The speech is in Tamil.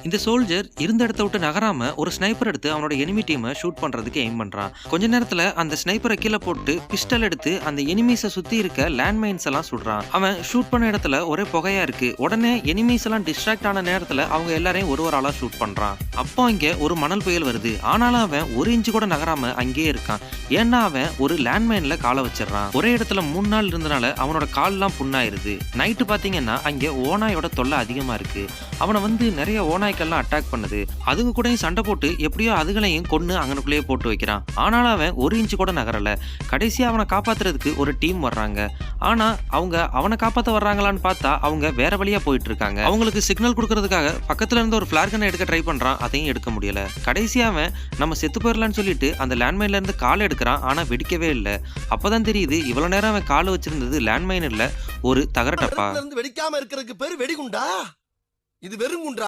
இந்த சோல்ஜர் இருந்த இடத்த விட்டு நகராம ஒரு ஸ்னைப்பர் எடுத்து அவனோட எனிமி டீமை ஷூட் பண்றதுக்கு எய்ம் பண்றான். கொஞ்ச நேரத்துல அந்த ஸ்னைப்பரை கீழே போட்டு பிஸ்டல் எடுத்து அந்த எனிமீஸை சுத்தி இருக்க லேண்ட்மைன்ஸ் எல்லாம் சுடுறான். அவன் ஷூட் பண்ண இடத்துல ஒரே புகையா இருக்கு. உடனே எனிமீஸ் எல்லாம் டிஸ்ட்ராக்ட் ஆன நேரத்துல அவங்க எல்லாரையும் ஒரு ஆளா ஷூட் பண்றான். அப்போ அங்க ஒரு மணல் புயல் வருது. ஆனாலும் அவன் ஒரு இன்ச்சு கூட நகராம அங்கேயே இருக்கான். ஏன்னா அவன் ஒரு லேண்ட்மைன்ல காலை வச்சிடறான். ஒரே இடத்துல 3 நாள் இருந்தனால அவனோட கால் எல்லாம் புண்ணாயிருது. நைட்டு பாத்தீங்கன்னா அங்க ஓநாயோட தொல்லை அதிகமா இருக்கு. அவனை வந்து நிறைய ஓநாய்க்கெல்லாம் அட்டாக் பண்ணுது. அதுங்க கூட சண்டை போட்டு எப்படியோ அதுகளையும் கொன்னு அங்கனுக்குள்ளேயே போட்டு வைக்கிறான். ஆனாலும் அவன் ஒரு இன்ச்சு கூட நகரல. கடைசியா அவனை காப்பாத்துறதுக்கு ஒரு டீம் வர்றாங்க. ஆனா அவங்க அவனை காப்பாத்த வர்றாங்களான்னு பார்த்தா அவங்க வேற வழியா போயிட்டு இருக்காங்க. அவங்களுக்கு சிக்னல் கொடுக்கறதுக்காக பக்கத்துல இருந்து ஒரு ஃபிளார் கன்னை எடுக்க ட்ரை பண்றான். அதையும் எடுக்க முடியல. கடைசியா அவன் நம்ம செத்து போயிடலான்னு சொல்லிட்டு அந்த லேண்ட்மைன்ல இருந்து கால் எடுக்கிறான். ஆனா வெடிக்கவே இல்லை. அப்பதான் தெரியுது இவ்வளவு நேரம் அவன் கால் வச்சிருந்தது லேண்ட்மைன் இல்ல, ஒரு தகர டப்பா. வெடிக்காம இருக்கிறதுக்கு பேரு வெடிகுண்டா. இது வெறும் குண்டா.